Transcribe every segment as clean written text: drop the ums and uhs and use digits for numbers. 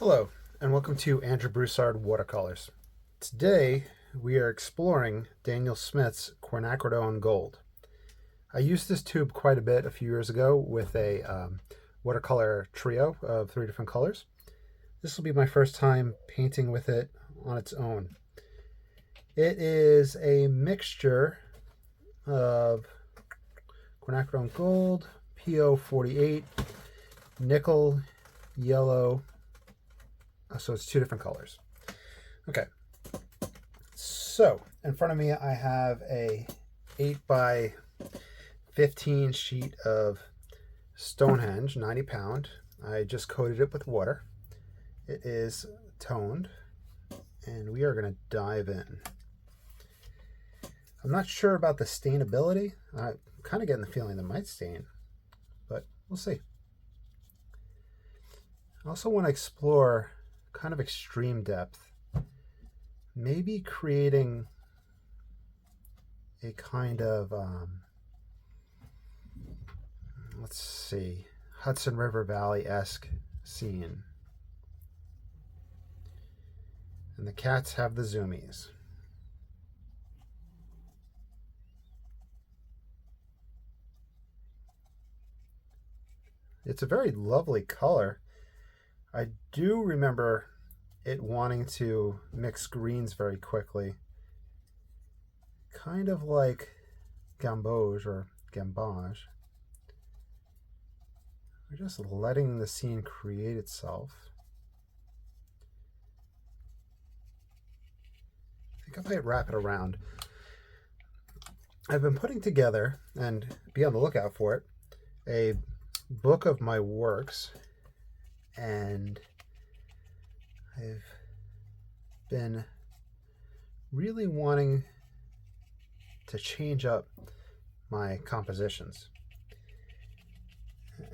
Hello, and welcome to Andrew Broussard Watercolors. Today, we are exploring Daniel Smith's Quinacridone Gold. I used this tube quite a bit a few years ago with a watercolor trio of 3 different colors. This will be my first time painting with it on its own. It is a mixture of Quinacridone Gold, PO48, nickel, yellow, so it's 2 different colors. Okay, so in front of me I have a 8 by 15 sheet of Stonehenge, 90 pound. I just coated it with water. It is toned, and we are going to dive in. I'm not sure about the stainability. I'm kind of getting the feeling that it might stain, but we'll see. I also want to explore kind of extreme depth, maybe creating a kind of let's see, Hudson River Valley-esque scene. And the cats have the zoomies. It's a very lovely color. I do remember it wanting to mix greens very quickly, kind of like gamboge or gambage. We're just letting the scene create itself. I think I might wrap it around. I've been putting together, and be on the lookout for it, a book of my works, and I've been really wanting to change up my compositions.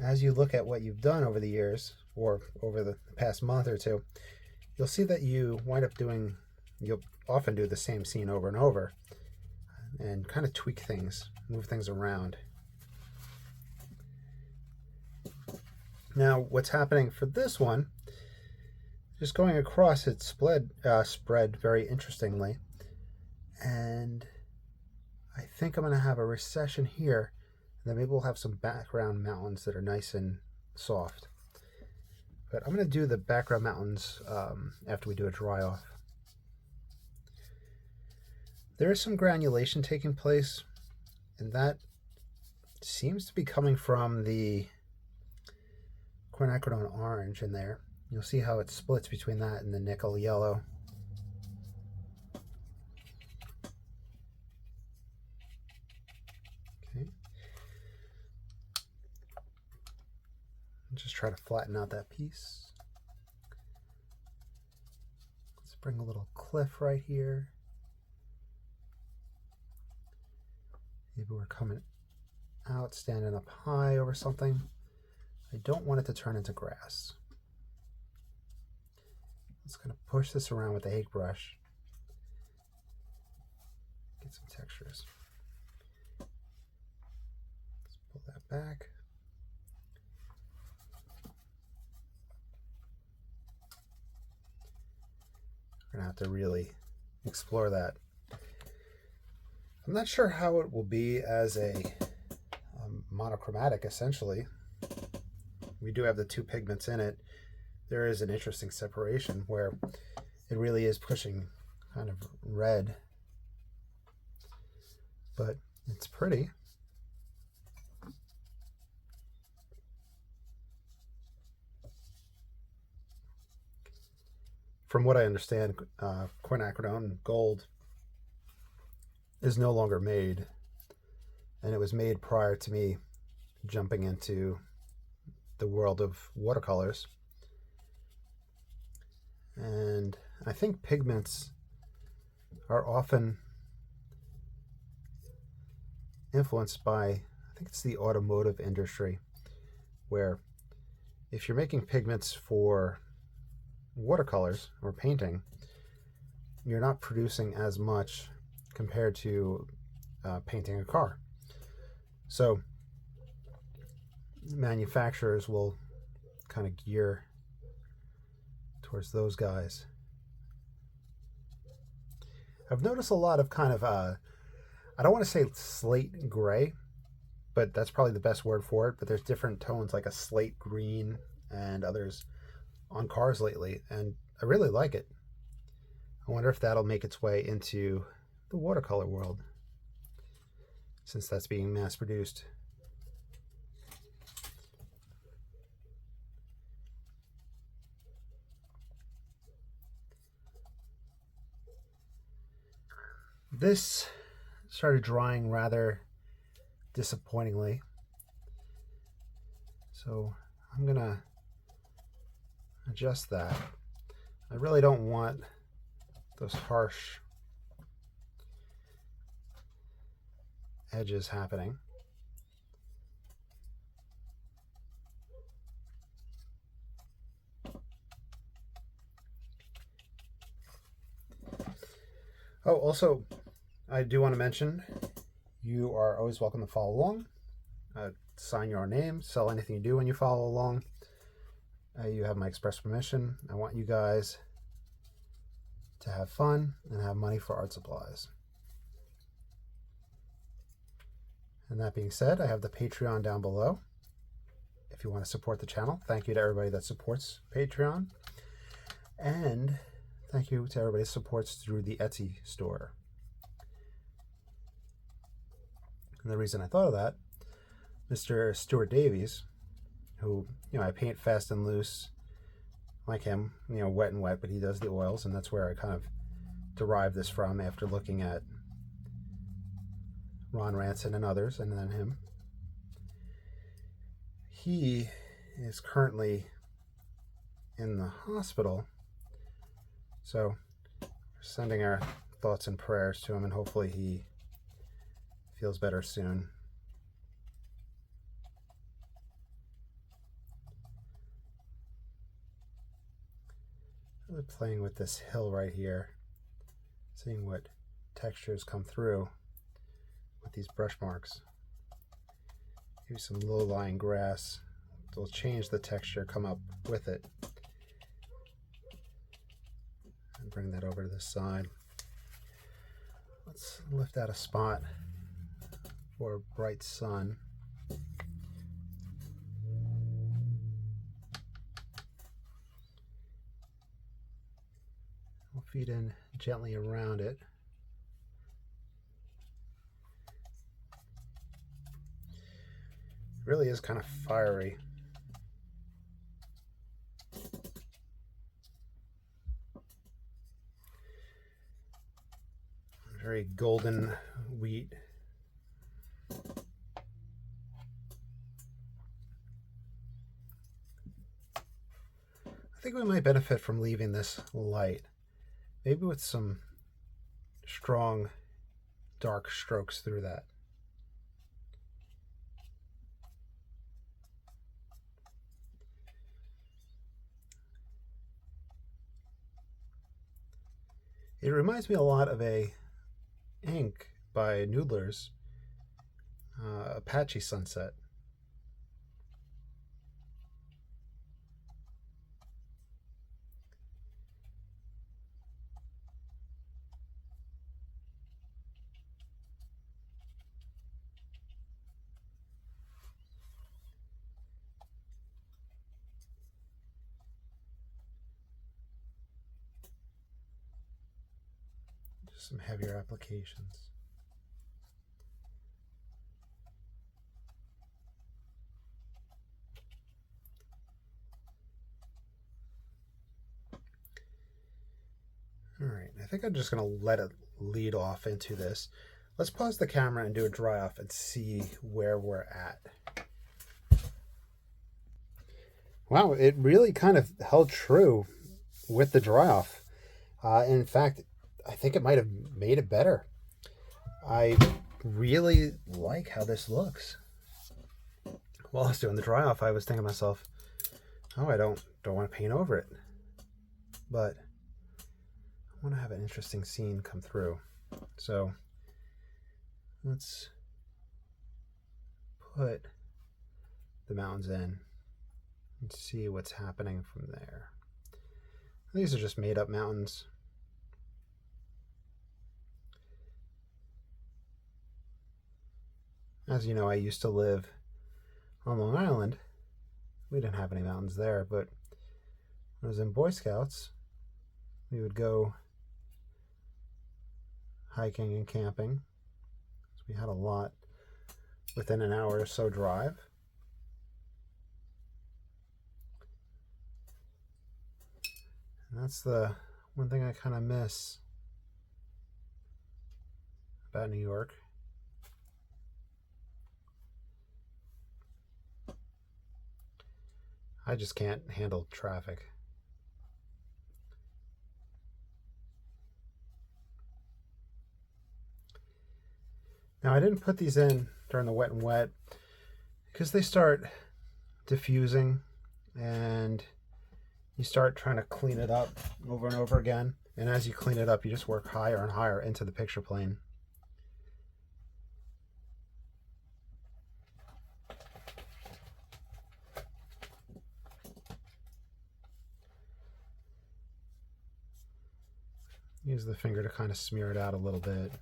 As you look at what you've done over the years, or over the past month or two, you'll see that you'll often do the same scene over and over and kind of tweak things, move things around. Now, what's happening for this one, just going across, it spread very interestingly, and I think I'm going to have a recession here, and then maybe we'll have some background mountains that are nice and soft. But I'm going to do the background mountains after we do a dry off. There is some granulation taking place, and that seems to be coming from the Quinacridone orange in there. You'll see how it splits between that and the nickel yellow. Okay. Just try to flatten out that piece. Let's bring a little cliff right here. Maybe we're coming out, standing up high over something. I don't want it to turn into grass. Just going to push this around with the hake brush. Get some textures. Let's pull that back. We're going to have to really explore that. I'm not sure how it will be as a monochromatic, essentially. We do have the 2 pigments in it. There is an interesting separation where it really is pushing kind of red, but it's pretty. From what I understand, Quinacridone Gold is no longer made, and it was made prior to me jumping into the world of watercolors. And I think pigments are often influenced by, I think it's the automotive industry, where if you're making pigments for watercolors or painting, you're not producing as much compared to painting a car. So manufacturers will kind of gear towards those guys. I've noticed a lot of kind of, I don't want to say slate gray, but that's probably the best word for it. But there's different tones like a slate green and others on cars lately, and I really like it. I wonder if that'll make its way into the watercolor world, since that's being mass produced. This started drying rather disappointingly, so I'm gonna adjust that. I really don't want those harsh edges happening. Oh, also, I do want to mention, you are always welcome to follow along. Sign your name, sell anything you do when you follow along. You have my express permission. I want you guys to have fun and have money for art supplies. And that being said, I have the Patreon down below if you want to support the channel. Thank you to everybody that supports Patreon. And thank you to everybody that supports through the Etsy store. And the reason I thought of that, Mr. Stuart Davies, who, I paint fast and loose like him, wet and wet, but he does the oils, and that's where I kind of derived this from after looking at Ron Ranson and others, and then him. He is currently in the hospital, so we're sending our thoughts and prayers to him, and hopefully he feels better soon. Really playing with this hill right here, seeing what textures come through with these brush marks. Maybe some low-lying grass. It'll change the texture, come up with it. And bring that over to the side. Let's lift out a spot for a bright sun. We'll feed in gently around it. It really is kind of fiery. Very golden wheat. I think we might benefit from leaving this light, maybe with some strong dark strokes through that. It reminds me a lot of a ink by Noodler's, Apache Sunset. Just some heavier applications. All right, I think I'm just going to let it lead off into this. Let's pause the camera and do a dry off and see where we're at. Wow, it really kind of held true with the dry off. In fact, I think it might have made it better. I really like how this looks. While I was doing the dry off, I was thinking to myself, oh, I don't want to paint over it. But I want to have an interesting scene come through. So let's put the mountains in and see what's happening from there. These are just made up mountains. As you know, I used to live on Long Island. We didn't have any mountains there, but when I was in Boy Scouts, we would go hiking and camping. So we had a lot within an hour or so drive. And that's the one thing I kind of miss about New York. I just can't handle traffic. Now, I didn't put these in during the wet and wet because they start diffusing and you start trying to clean it up over and over again. And as you clean it up, you just work higher and higher into the picture plane. Use the finger to kind of smear it out a little bit.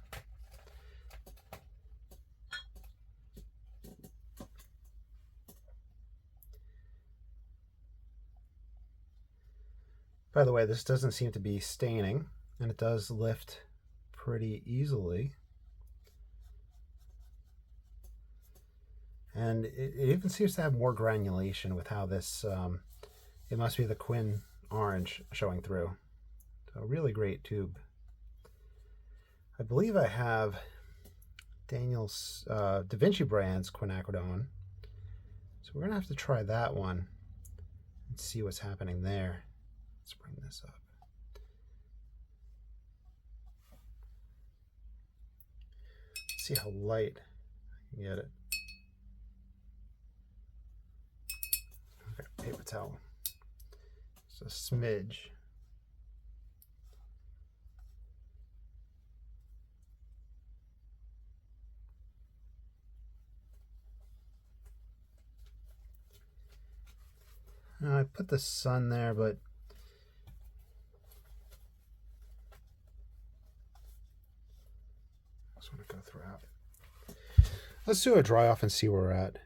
By the way, this doesn't seem to be staining, and it does lift pretty easily. And it even seems to have more granulation with how this, it must be the Quin orange showing through. So a really great tube. I believe I have Daniel's Da Vinci brand's Quinacridone. So we're gonna have to try that one and see what's happening there. Let's bring this up. Let's see how light I can get it. Okay, paper towel. Just a smidge. I put the sun there, but I just want to go throughout. Let's do a dry off and see where we're at.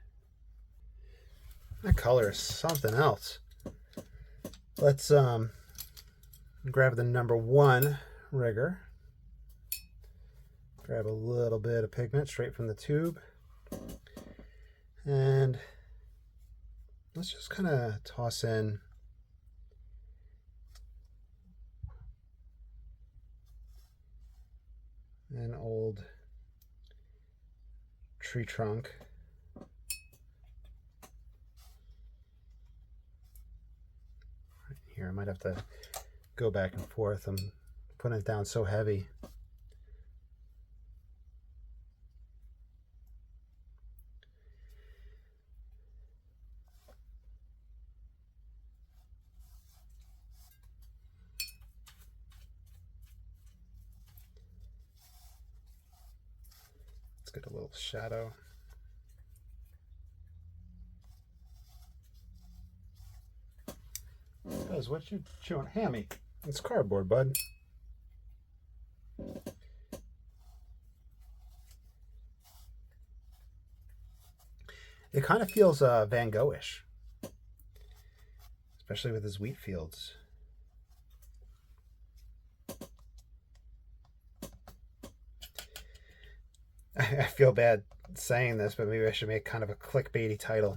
That color is something else. Let's grab the number 1 rigger. Grab a little bit of pigment straight from the tube. And let's just kind of toss in an old tree trunk. Right here, I might have to go back and forth. I'm putting it down so heavy. Let's get a little shadow. Guys, what you chewing? Hammy. It's cardboard, bud. It kind of feels Van Gogh-ish, especially with his wheat fields. I feel bad saying this, but maybe I should make kind of a clickbaity title.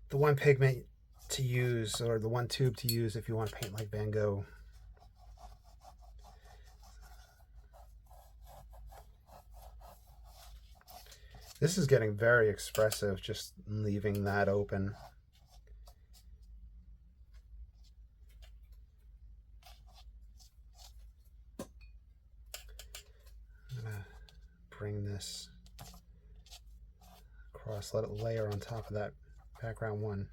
The one pigment to use, or the one tube to use if you want to paint like Van Gogh. This is getting very expressive, just leaving that open. I'm gonna bring this across, let it layer on top of that background one.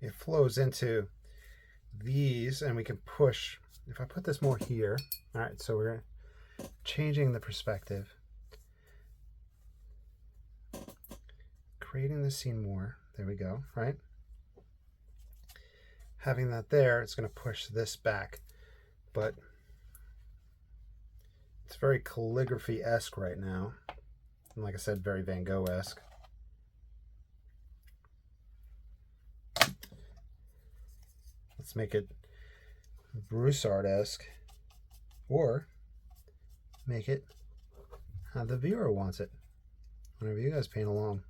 it flows into these, and we can push. If I put this more here, all right, so we're changing the perspective, creating the scene more. There we go, right? Having that there, it's going to push this back, but it's very calligraphy-esque right now. And like I said, very Van Gogh-esque. Let's make it Broussard-esque, or make it how the viewer wants it. Whenever you guys paint along.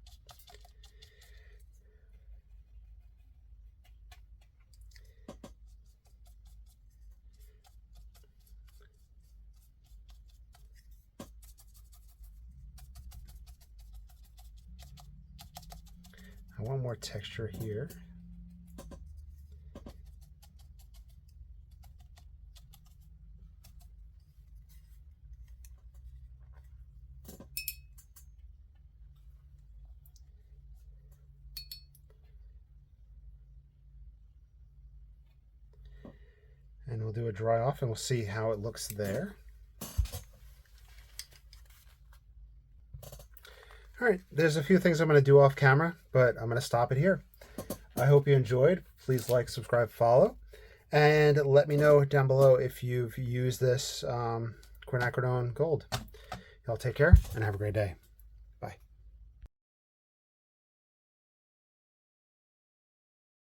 I want more texture here. And we'll do a dry off and we'll see how it looks there. All right, there's a few things I'm going to do off camera, but I'm going to stop it here. I hope you enjoyed. Please like, subscribe, follow, and let me know down below if you've used this Quinacridone Gold. Y'all take care and have a great day.